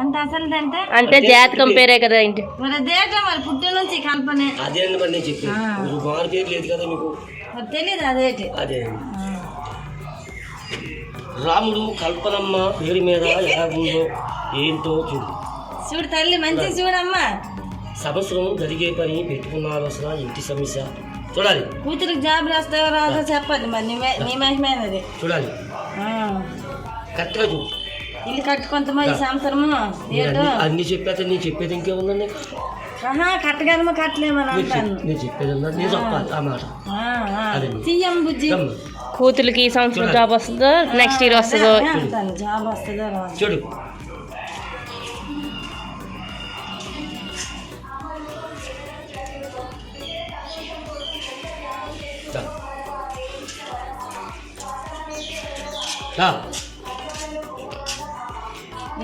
అంటే అసలు అంటే జాతకం పేరే కదా ఇంటి మరి దేశం మరి పుట్టి నుంచి కల్పనే అదే మరి నేను చెప్పాను మారు పేరు లేదు కదా మీకు తెలియదు అదేంటి అదే రాముడు కల్పనమ్మ పేరు మీద ఎలా ఉందో ఏంటో చూడు తల్లి మంచి చూడమ్మా సంవత్సరం జరిగే పని పెట్టుకున్న ఆలోచన ఇంటి సమస్య చూడాలి కూతురికి జాబ్ రాస్తావో రాదో చెప్పండి మరి నీ మహిమైనది చూడాలి కరెక్ట్గా చూడు ఇల్లు కట్టుకుంటామా ఈ సంవత్సరము ఏంటో అన్ని చెప్పేది నేను చెప్పేది ఇంకేముందండి కట్టగలమో కట్టలేమని అంటాను నేను చెప్పేది ఉన్నా నేను చెప్పాలి ఆ మాట సీఎం బుజ్జి కూతురికి ఈ సంవత్సరం జాబ్ వస్తుందో నెక్స్ట్ ఇయర్ వస్తుందో అంటాను జాబ్ వస్తుందో రాదు చూడు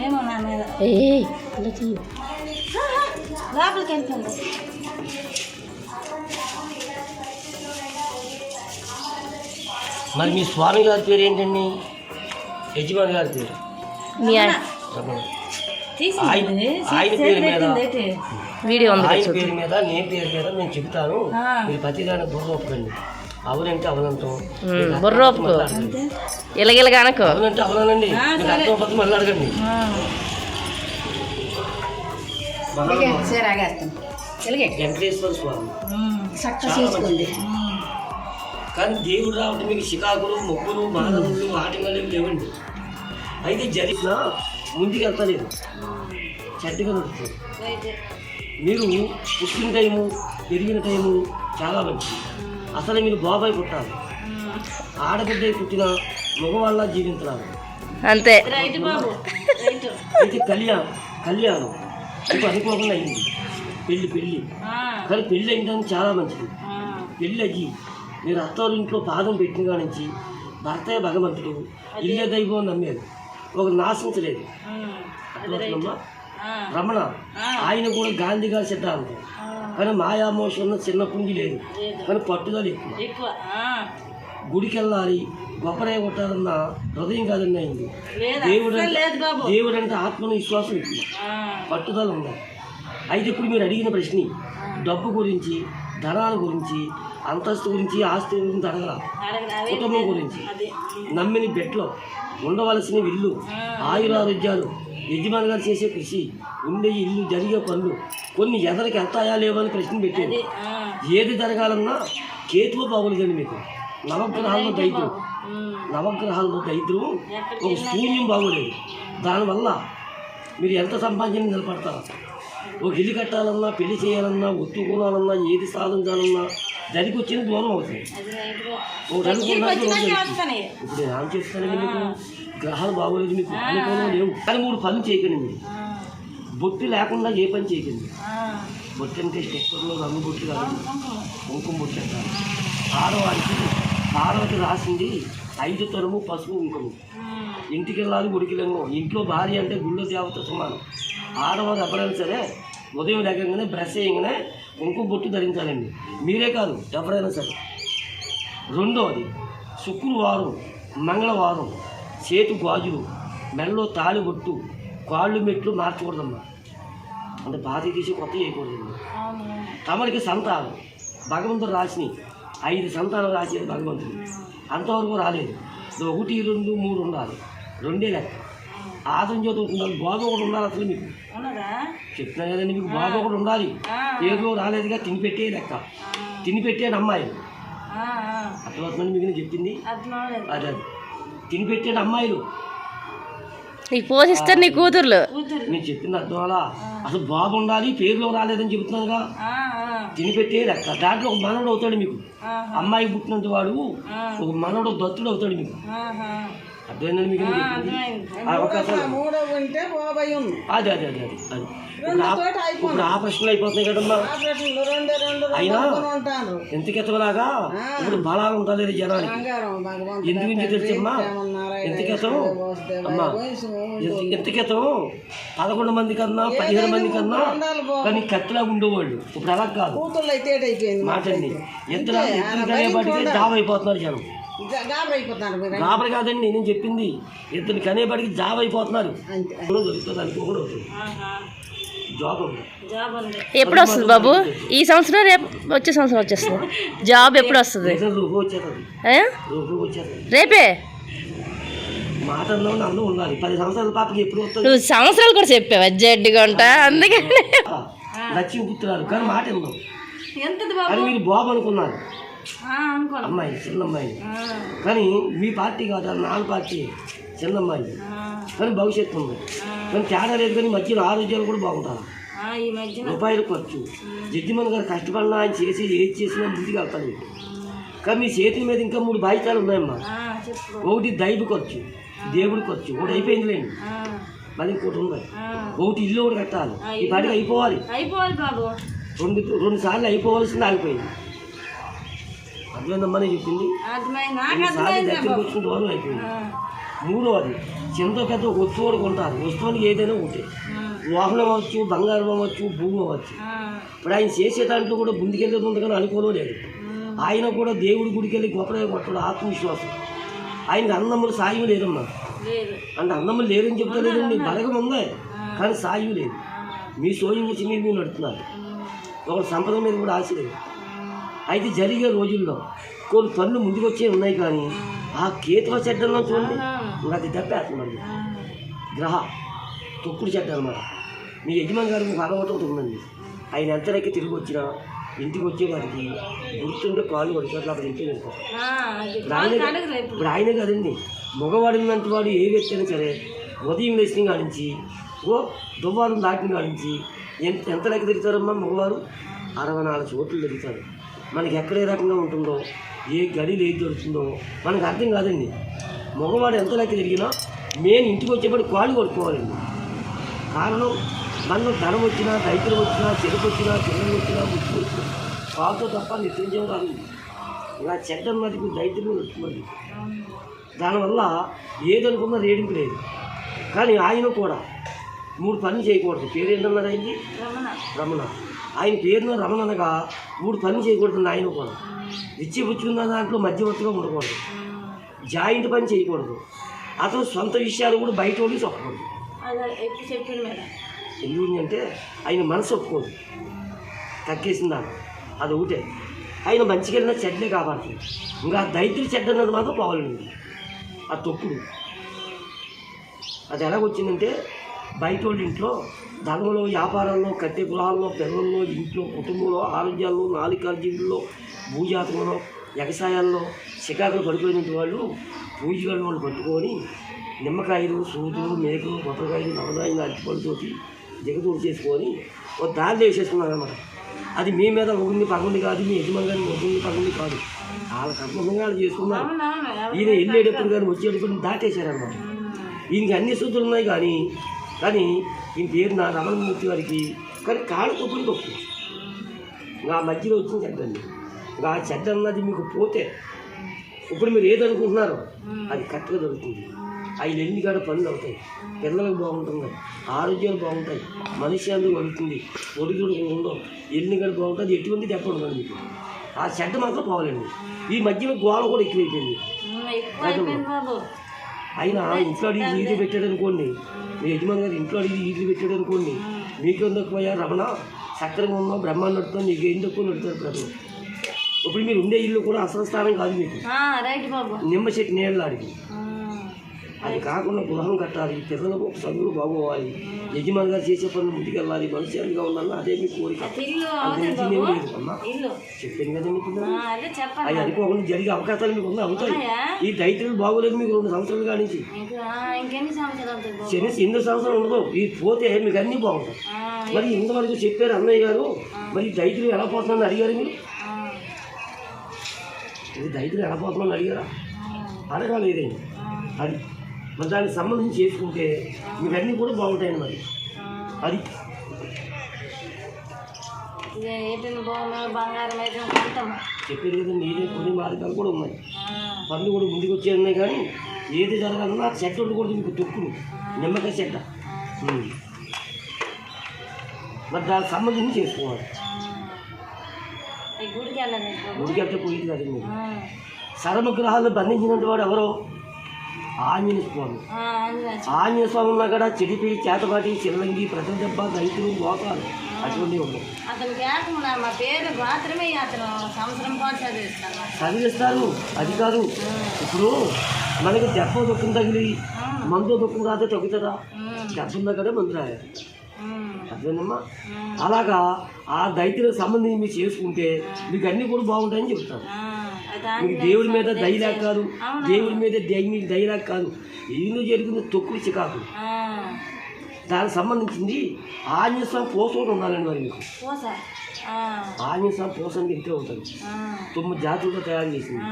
ఏమో నా మీద లోపలికి వెళ్తుంది మరి మీ స్వామి గారి పేరు ఏంటండి యజమాని గారి పేరు ఆయన పేరు మీద వీడియో ఆయన పేరు మీద నేను పేరు మీద నేను చెబుతాను మీరు ప్రతిదాన్ని బుర్ర ఒప్పుకండి అవునంటే అవనంటాం బుర్ర ఒప్పుకో ఇలాగిలగా అనుకో అవునంటే అవనండి మీరు అర్థం మళ్ళీ అడగండి వెంకటేశ్వర స్వామి కానీ దేవుడు రావటం మీకు శికాకులు మొక్కులు మానవులు ఆటంకాలు లేవండి అయితే జరిగిన ముందుకు వెళ్తలేదు చెడ్డగా నడుస్తుంది మీరు పుట్టిన టైము పెరిగిన టైము చాలా మంచిది అసలు మీరు బాబాయ్ పుట్టాలి ఆడబిడ్డ పుట్టిన మగవాళ్ళ జీవించాలి అంతే అయితే కళ్యాణం మీకు అనుకోకుండా అయింది పెళ్ళి కానీ పెళ్ళి అయిందని చాలా మంచిది పెళ్ళి అయ్యి మీరు అత్తవారి ఇంట్లో పాదం పెట్టిన కాడి నుంచి భర్తే భగవంతుడు ఇల్లే దైవం నమ్మేది ఒక నాశించలేదు రమణ ఆయన కూడా గాంధీ గారి సిద్ధాంతం కానీ మాయామోషం చిన్న పుంగి లేదు కానీ పట్టుదల ఎక్కువ గుడికి వెళ్ళాలి గొప్పనే కొట్టాలన్న హృదయం కాదని అయింది దేవుడు అంటే ఆత్మవిశ్వాసం ఎక్కువ పట్టుదల ఉండాలి అయితే ఇప్పుడు మీరు అడిగిన ప్రశ్న డబ్బు గురించి ధనాల గురించి అంతస్తు గురించి ఆస్తి గురించి అడగల కుటుంబం గురించి నమ్మిన బెట్లో ఉండవలసిన ఇల్లు ఆయురారోగ్యాలు యజమాని గారు చేసే కృషి ఉండే ఇల్లు జరిగే పనులు కొన్ని ఎదరికి వెళ్తాయా లేవని ప్రశ్న పెట్టేది ఏది జరగాలన్నా కేతువు బాగోలేదండి మీకు నవగ్రహాల్లో దైద్యం ఒక శూన్యం బాగోలేదు దానివల్ల మీరు ఎంత సంపాదించి నిలబడతారు ఒక ఇల్లు కట్టాలన్నా పెళ్లి చేయాలన్నా ఒత్తుకోవాలన్నా ఏది సాధించాలన్నా దానికి వచ్చిన దూరం అవుతుంది ఇప్పుడు ఏం చెప్తానండి మీకు గ్రహాలు బాగోలేదు మీకు అనుకోవడం లేవు కానీ 3 పనులు చేయకండి మీరు బొట్టు లేకుండా ఏ పని చేయకండి బొట్టు అంటే స్టెప్పర్లో రంగు బొట్టు కాదు కుంకుమ బొట్టు అంటారు ఆడవారికి రాసింది 5 తరము పసుపు కుంకుమ ఇంటికి వెళ్ళాలి గుడికి వెళ్ళాము ఇంట్లో భార్య అంటే గుళ్ళో దేవత సమానం ఆడవారు ఎవరైనా సరే ఉదయం లేకగానే బ్రష్ చేయగానే కుంకుమ బొట్టు ధరించాలండి మీరే కాదు ఎవరైనా సరే రెండవది శుక్రవారం మంగళవారం చేతు గాజులు మెడలో తాళి బొట్టు కాళ్ళు మెట్లు మార్చకూడదమ్మా అంటే బాధ తీసి కొత్త చేయకూడదండి తమరికి సంతానం భగవంతుడు రాసిని 5 సంతానం రాసేది భగవంతుడు అంతవరకు రాలేదు 1 2 3 ఉండాలి 2 లెక్క ఆదం జ్యోతి ఉండాలి బాబు ఒకటి ఉండాలి అసలు మీకు చెప్తున్నా కదండి మీకు బాబు ఒకటి ఉండాలి పేరులో రాలేదుగా తిని పెట్టే లెక్క తిని పెట్టేది అమ్మాయిలు అర్థమవుతుందండి మీకు నేను చెప్పింది అదే తిని పెట్టేది అమ్మాయిలు పోషిస్తారు నీ కూతుర్లు నేను చెప్పింది అర్థం అలా అసలు బాబు ఉండాలి పేరులో రాలేదని చెబుతున్నానుగా తిని పెట్టే లెక్క దాంట్లో ఒక మనవడు అవుతాడు మీకు అమ్మాయి పుట్టినంత వాడు ఒక మనవడు దత్తుడు అవుతాడు మీకు అర్థమైందండి మీకు అవకాశాలు అదే అదే అదే అదే ఇప్పుడు ఆపరేషన్లు అయిపోతున్నాయి కదమ్మా అయినా ఎంతకెత్తలాగా ఇప్పుడు బలాలు ఉంటుంది జనానికి ఎందుకు నుంచి తెలిసమ్మా ఎంతకెత్తం అమ్మా ఎంతకెత్తం 11 మంది కన్నా 15 మంది కన్నా కానీ కత్తిలాగా ఉండేవాళ్ళు ఇప్పుడు అలా కాదు మాటండి ఎత్తులు పడితే డాబ్ అయిపోతున్నారు జనం గాబరైపోతున్నారు మీరు గాబరి కాదండి నేను చెప్పింది, ఇద్దరు కనేపడికి జాబ్ అయిపోతున్నారు. అంతే దొరుకుతుంది అనుకోకుండా అవుతుంది. జాబ్ ఉంది. జాబ్ ఉంది. ఎప్పుడు వస్తుంది బాబు? ఈ సంవత్సరం రేపు వచ్చే సంవత్సరం వచ్చేస్తుంది జాబ్. ఎప్పుడు వస్తుంది? రూపు వచ్చేస్తుంది, ఏ? రూపు వచ్చేస్తుంది. రేపే మాటల్లో నన్ను ఉండాలి. 10 సంవత్సరాల పాపకి ఎప్పుడు వస్తుంది? నువ్వు సంవత్సరాలు కూడా చెప్పావు జడ్డిగా ఉంటా, అందుకే లక్ష్మి పుత్రాలు కానీ మాట ఉందాం. ఎంతది కానీ బాబు? మీరు బాబు అనుకున్నారు అనుకోను. అమ్మాయి, చిన్న అమ్మాయి. కానీ మీ పార్టీ కాదు, నాన్న పార్టీ, చిన్న అమ్మాయి. కానీ భవిష్యత్తు ఉంది. కానీ తేడా లేదు. కానీ మధ్యలో ఆరోగ్యాలు కూడా బాగుంటారు. ఈ మధ్యన రూపాయలు ఖర్చు. జడ్జిమన్ గారు కష్టపడినా ఆయన చేసి ఏది చేసినా ముందుకు వెళ్తాడు. కానీ మీ చేతుల మీద ఇంకా 3 బాధ్యతలు ఉన్నాయమ్మా. చెప్పు. ఒకటి దైవ ఖర్చు, దేవుడి ఖర్చు. ఒకటి అయిపోయిందిలేండి, మళ్ళీ ఇంకోటి ఉంది. ఒకటి ఇల్లు ఒకటి కట్టాలి. ఈ పాటికి అయిపోవాలి. అయిపోవాలి బాబు. 2 సార్లు అయిపోవాల్సింది ఆగిపోయింది. అర్థమైందమ్మా నేను చెప్పింది? అర్థమైంది, నాకు 2 సార్లు అర్థమైంది దగ్గరికి బాబు. వచ్చిన దూరం అయిపోయింది. 3వది చిన్నతో పెద్ద వస్తువులు కొంటారు. వస్తువుని ఏదైనా ఒకటే, వాహనం అవ్వచ్చు, బంగారం అవ్వచ్చు, భూమి అవ్వచ్చు. ఇప్పుడు ఆయన చేసే దాంట్లో కూడా ముందుకెళ్ళేది ఉంది కానీ అనుకోవడం లేదు. ఆయన కూడా దేవుడి గుడికి వెళ్ళి గొప్పగా కొట్టడం ఆత్మవిశ్వాసం. ఆయనకి అన్నములు సాయం లేదమ్మా. లేదు. అంటే అన్నములు లేరని చెప్తా లేదండి, బలగం ఉంది కానీ సాయం లేదు. మీ సోయం గురించి మీరు నడుపుతున్నారు. ఒక సంపద మీద కూడా ఆశ లేదు. అయితే జరిగే రోజుల్లో కొన్ని పనులు ముందుకు వచ్చే ఉన్నాయి కానీ ఆ కేతువ చెడ్డల్లో చూడండి, ఇంకా అది దెబ్బేస్తున్నారు. గ్రహ తొక్కుడు చెడ్డ అనమాట. మీ యజమాని గారు మీకు అలవాటు ఒకటి ఉందండి. ఆయన ఎంతలోకి తిరిగి వచ్చినా ఇంటికి వచ్చే వారికి గుర్తుంటే కాళ్ళు పడిపోతే అప్పుడు ఇంటికి వెళ్తారు. ఇప్పుడు ఆయనే కదండి మగవాడినంత వాడు ఏ వ్యక్తి అయినా సరే ఉదయం లేచిన కాడించి దువ్వారం దాటిన కాడించి ఎంత లెక్క తిరుగుతారమ్మా మగవారు? 64 చోట్లు తిరుగుతారు. మనకి ఎక్కడ ఏ రకంగా ఉంటుందో, ఏ గడిలో ఏది దొరుకుతుందో మనకు అర్థం కాదండి. మగవాడు ఎంత లెక్క తిరిగినా మెయిన్ ఇంటికి వచ్చేప్పటి కాళ్ళు కొట్టుకోవాలండి. కారణం మనలో ధనం వచ్చినా, రైతులు వచ్చినా, చెరుకు వచ్చినా, పిల్లలు వచ్చినా, ముచ్చి వచ్చినా కాళ్ళతో తప్ప నిత్యం కాదు. ఇలా చెడ్డ మటుకు దైత్యం వస్తుంది. దానివల్ల ఏదనుకున్నా రేడింపు లేదు. కానీ ఆయన కూడా 3 పనులు చేయకూడదు. పేరు ఏంటన్నారు ఆయనకి? రమణ. ఆయన పేరున రమణ అనగా 3 పనులు చేయకూడదు. ఆయన కూడా విచ్చిపుచ్చుకున్న దాంట్లో మధ్యవర్తిగా ఉండకూడదు. జాయింట్ పని చేయకూడదు. అతను సొంత విషయాలు కూడా బయట వాళ్ళకి చెప్పకూడదు. ఎందుకంటే ఆయన మనసు ఒప్పుకోదు, తగ్గేసిందా అది ఒకటే. ఆయన మంచిగా వెళ్ళినా చెడ్డే కాపాడుతుంది. ఇంకా దైత్యులు చెడ్డ అన్నది మాత్రం పోవాలండి. ఆ తొక్కుడు అది ఎలాగొచ్చిందంటే బయట వాళ్ళ ఇంట్లో ధనంలో, వ్యాపారాల్లో, కట్టె గృహాల్లో, పిల్లల్లో, ఇంట్లో, కుటుంబంలో, ఆరోగ్యాల్లో, 4 కాలజీవుల్లో, భూజాతకంలో, వ్యవసాయాల్లో చికాకులు పడిపోయిన వాళ్ళు పూజగాళ్ళు వాళ్ళు పట్టుకొని నిమ్మకాయలు, సూదులు, మేకలు, కొత్తకాయలు, నవదాయిలు, అరటిపళ్ళతోటి దిగతూరు చేసుకొని ఒక దారిలో వేసేసుకున్నారు అన్నమాట. అది మీ మీద ఒకరిని పగండి కాదు, మీ యజమాని గారిని ఒకరిని పగండి కాదు, వాళ్ళ కర్మంగా వాళ్ళు చేసుకున్నారు. ఈయన వెళ్ళేటప్పుడు కానీ వచ్చేటప్పుడు దాటేశారన్నమాట. ఈయనకి అన్ని శుద్ధులు ఉన్నాయి కానీ ఈయన పేరు నా రమణమూర్తి వారికి కానీ కాళ్ళ తొప్పులు తప్పు. ఇంకా మధ్యలో వచ్చిన చెడ్డండి. ఇంకా ఆ చెడ్డ అన్నది మీకు పోతే ఇప్పుడు మీరు ఏదనుకుంటున్నారో అది కరెక్ట్గా దొరుకుతుంది. 5 ఎన్ని కాడ పనులు అవుతాయి, పిల్లలకు బాగుంటుంది, ఆరోగ్యాలు బాగుంటాయి, మనిషి అందుకు వడుతుంది, ఒడిదుడు ఉండవు, ఎన్ని కాడ బాగుంటుంది, ఎటువంటి దెబ్బ ఉండదు మీకు. ఆ చెడ్డ మాత్రం పోవాలండి. ఈ మధ్యలో గోడ కూడా ఎక్కువైపోయింది. ఆయన ఇంట్లో అడిగి ఈజీ పెట్టాడు అనుకోండి, మీ యజమాని గారు ఇంట్లో అడిగి ఈజీ పెట్టాడు అనుకోండి, మీకు పోయా రమణ సక్రంగా ఉన్నావు, బ్రహ్మాండ నడుతుంది, నీకు ఏం తక్కువ నడుతారు ప్రజలు. ఇప్పుడు మీరు ఉండే ఇల్లు కూడా అసలు స్థానం కాదు మీకు. నిమ్మ చెట్టు నీళ్ళు ఆడికి అది కాకుండా గృహం కట్టాలి, పిల్లలకు చదువులు బాగోవాలి, యజమాని గారు చేసే పనులు ముందుకెళ్ళాలి, మనుషులుగా ఉండాలి. అదే మీ కోరిక. అంతేమీ లేదు అమ్మా, చెప్పాను కదా మీకు. అవి అనుకోకుండా జరిగే అవకాశాలు మీకు ఉన్నాయి, అవుతాయి. ఈ దైత్రులు బాగోలేదు మీకు 2 సంవత్సరాలు కానించి. ఎన్ని సంవత్సరాలు ఉండదు, ఇది పోతే మీకు అన్నీ బాగుంటాయి. మరి ఇంతవరకు చెప్పారు అన్నయ్య గారు, మరి దైత్రులు ఎలా పోతున్నారని అడిగారు మీరు? ఇది దైత్రులు ఎలా పోతున్నారని అడిగారా? అడగాలి ఏదైనా. అది మరి దానికి సంబంధించి చేసుకుంటే మీకు అన్నీ కూడా బాగుంటాయండి. మరి అది చెప్పేది కదండి. ఏదే కొన్ని మార్గాలు కూడా ఉన్నాయి, పనులు కూడా ముందుకు వచ్చే ఉన్నాయి. కానీ ఏది జరగాలన్నా చెట్టు ఉండకూడదు మీకు. తొక్కుడు నిమ్మకాయ చెట్ట, మరి దానికి సంబంధించి చేసుకోవాలి. గుడికి వెళ్తే పోయేది కదండి మీరు. సర్వగ్రహాలను బంధించినటువంటి వాడు ఎవరో ఆంజనేయ స్వామి. ఆంజనేయ స్వామి ఉన్నా కూడా చెడిపి చేతపాటి చిల్లంగి ప్రతి దెబ్బ రైతులు మోసాలు అటువంటివి ఉన్నాయి. చదివిస్తారు. అది కాదు, ఇప్పుడు మనకి దెబ్బ దుఃఖం తగిలి మందు దుఃఖం రాతే తగ్గుతుందా? దెబ్బ దగ్గర మందు రాయాలి. అర్థమేనమ్మా? అలాగా ఆ దైత్యులకు సంబంధించి మీరు చేసుకుంటే మీకు అన్నీ కూడా బాగుంటాయని చెప్తాను. మీకు దేవుడి మీద దయలేక కాదు, దేవుడి మీద మీకు దయలేక కాదు, ఏదో జరిగింది తొక్కుడు చికాకు. దానికి సంబంధించింది ఆంజనేయ స్వామి పోస కూడా ఉండాలండి. మరి మీకు ఆంజనేయ స్వామి పోస అంటే ఇంతే ఉంటుంది. 9 జాతులతో తయారు చేసింది.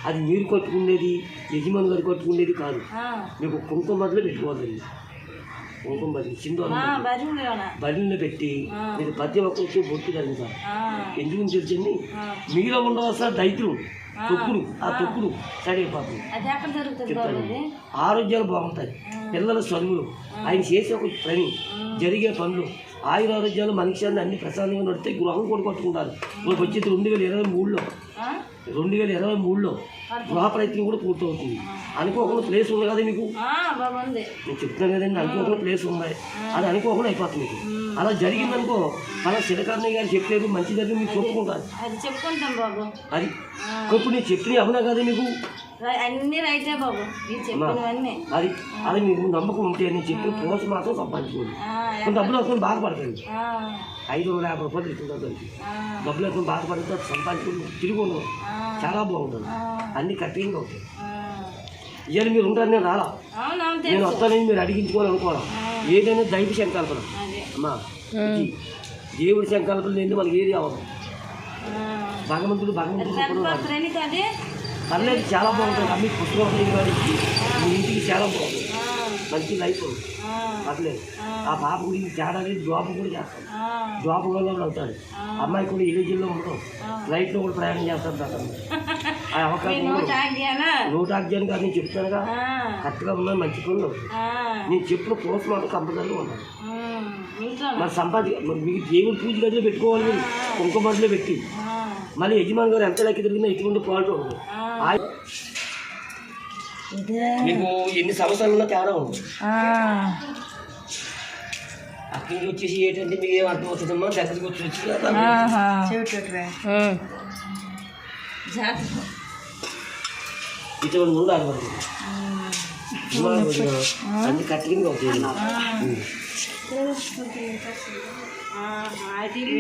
అది మీరు కట్టుకునేది, యజమాని గారు కట్టుకునేది కాదు. మీకు కుంకుమ బదులు పెట్టుకోవాలండి. కుంకుమ బదులు చిందు బడిలో పెట్టి మీరు ప్రతి ఒక్కరికి బొట్టు ధరించాలి. ఎందుకు తెలిసింది? మీలో ఉండవలసిన దైత్యులు తొక్కుడు, ఆ తొక్కుడు సరే పాపం చెప్తాను. ఆరోగ్యాలు బాగుంటాయి, పిల్లల చదువులు, ఆయన చేసే ఒక పని, జరిగే పనులు, ఆయురారోగ్యాలు, మనుష్యాన్ని అన్ని ప్రశాంతంగా నడితే గృహం కూడా కట్టుకుంటారు. ఇప్పుడు వచ్చేది 2023లో 2023లో గృహ ప్రయత్నం కూడా పూర్తవుతుంది. అనుకోకుండా ప్లేస్ ఉంది కదా మీకు, నేను చెప్తున్నాను కదండి, అనుకోకుండా ప్లేస్ ఉన్నాయి, అది అనుకోకుండా అయిపోతుంది మీకు. అలా జరిగిందనుకో, అలా శిలకర్ణయ్య గారు చెప్పలేదు, మంచి జరిగి మీకు చెప్పుకుంటారు. అది ఇప్పుడు నేను చెప్పినవి అవునా కదా మీకు? అది అది మీకు నమ్మకం ఉంటే నేను చెప్పిన పోస్ట్ మాత్రం సంపాదించుకోండి. కొన్ని డబ్బులు వస్తుంది బాధపడతాను. 550 రూపాయలు ఇస్తుంటారు దానికి. డబ్బులు వస్తుంది బాధపడితే సంపాదించుకుని తిరిగి ఉండవు. చాలా బాగుంటుంది, అన్ని కరెక్ట్గా అవుతాయి. ఇవాళ మీరు ఉంటారు, నేను రాలా, నేను వస్తానని మీరు అడిగించుకోవాలనుకోవడం ఏదైనా దైవ సంకల్పన అమ్మా. దేవుడి సంకల్పన లేని మనకి ఏది అవ్వదు. భగవంతుడు పర్లేదు, చాలా బాగుంటుంది. అన్ని పుస్తకాలు మీ ఇంటికి చాలా బాగుంటుంది, మంచి లైఫ్ పర్లేదు. ఆ పాప గురించి తేడా లేదు, జాబ్ కూడా చేస్తాం, జాబ్ కూడా అవుతాడు. అమ్మాయి కూడా విలేజ్లో ఉంటాం, ఫ్లైట్లో కూడా ప్రయాణం చేస్తాను. ఆ అవకాశం నోట్ ఆగ్యాన్ని కాదు, నేను చెప్తానుగా కరెక్ట్గా ఉన్నాను, మంచి పనులు. నేను చెప్పిన పోస్ట్ మాట కంపల్సరీగా ఉన్నాను. మరి మీకు దేవుడు పూజ గదిలో పెట్టుకోవాలి, మీరు కుంకుమ బదిలో పెట్టి. మళ్ళీ యజమాని గారు ఎంత లెక్క తిరిగినా ఎటువంటి క్వాలిటీ ఉండదు. మీకు ఎన్ని సంవత్సరాలు ఉన్నా తేడా ఉండదు. అక్కడి నుంచి వచ్చేసి ఏంటంటే మీకు ఏం అర్థం అవుతుందమ్మా, దగ్గరికి వచ్చి ఇటువంటి ఉండాలి. అన్ని కట్టింగ్ అవుతాయి.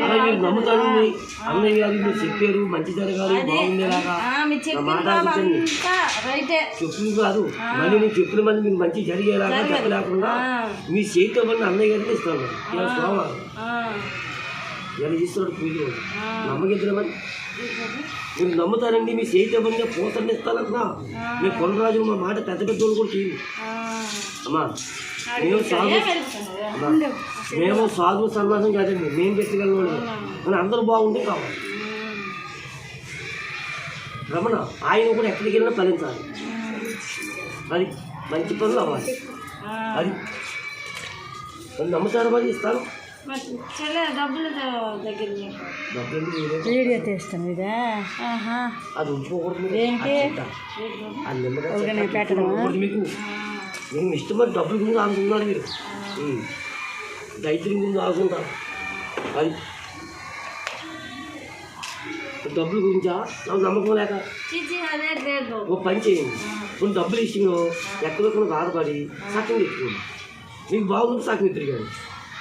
అలా మీరు నమ్ముతానండి. అన్నయ్య గారు మీరు చెప్పారు మంచి జరగాలి, బాగుండేలాగా మాట్లాడుతుంది. చెప్పులు కాదు, మళ్ళీ నేను చెప్పిన మళ్ళీ మీకు మంచి జరిగేలాగా చెప్పలేకుండా మీ చేతితో పడిన అన్నయ్య గారికి ఇస్తాను. ఇలా సోమవారం ఇలా ఇస్తున్నాడు పూజ. నమ్మకిద్దరు మరి మీరు నమ్ముతారండి. మీ చేతితో పడిన పోతండి ఇస్తానంటున్నా. మేము కొనరాజు మా మాట పెద్ద పెద్దోళ్ళు కూడా చేయండి అమ్మా. మేము సాధువు సన్మాసం కాదండి, మేము పెట్టగలను కానీ అందరూ బాగుంటే కావాలి. రమణ ఆయన కూడా ఎక్కడికి వెళ్ళినా ఫలించాలి. అది మంచి పనులు అవ్వాలి. అది నమ్ముతారు, మరి ఇస్తాను. అది ఉంచుకోకూడదు మీకు. మేము ఇష్టం మరి డబ్బుల గురించి ఆడుతున్నారు మీరు, దైత్యం గురించి ఆడుకుంటారు. అది డబ్బుల గురించా నాకు నమ్మకం లేక ఒక పని చేయండి. కొన్ని డబ్బులు ఇష్టంలో ఎక్కడొక్కడ బాధపడి సక్కం తెచ్చుకోండి. మీకు బాగుంది సక్కం తిరిగాడు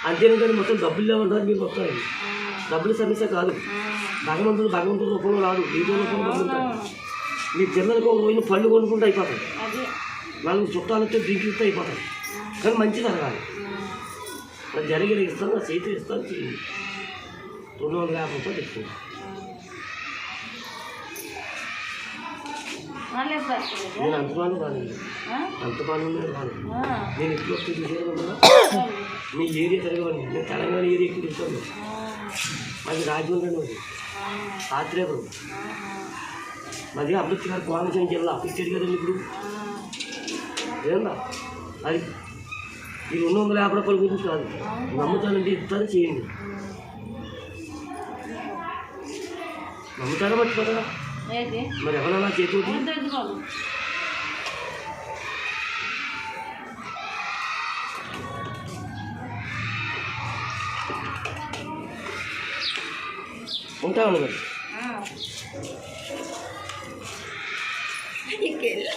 అంతేనే, కానీ మొత్తం డబ్బులు లేవంటారు మీరు. మొత్తం డబ్బులు సమస్య కాదు, భగవంతుడు రూపంలో రాదు, ఏదో రూపంలో పొందుతారు. మీ జన్మలకు ఒక రోజు పళ్ళు కొనుక్కుంటూ అయిపోతాయి, వాళ్ళు చుట్టాలు వస్తే డ్రింక్ అయిపోతాయి. కానీ మంచి జరగాలి. నాకు జరిగేది ఇస్తాను, నా చేతులు ఇస్తాను, చేయండి. 250 రూపాయలు తెచ్చుకోండి. నేను అంత పాలు కాదండి, అంత పాలు కాదు. నేను ఎక్కువ వస్తే చూసేది కదా, మీ ఏరియా తిరగవండి. నేను తెలంగాణ ఏరియా ఎక్కువ తిరుగుతాను. అది రాజమండ్రి అండి, ఆత్రేపురం. మాది అమృత్సర్ కోనసీమ జిల్లా. ఇచ్చాడు కదండి ఇప్పుడు ఏందా. అది ఈ 250 రూపాయల గురించి కాదు, నమ్ముతానంటే ఇస్తాను, చేయండి. నమ్ముతారా మర్చిపోతారా? ఏది మరి ఎవరన్నా చేతులు వద్దు బాబు. ఉంటామండి మరి ఇంకెళ్ళి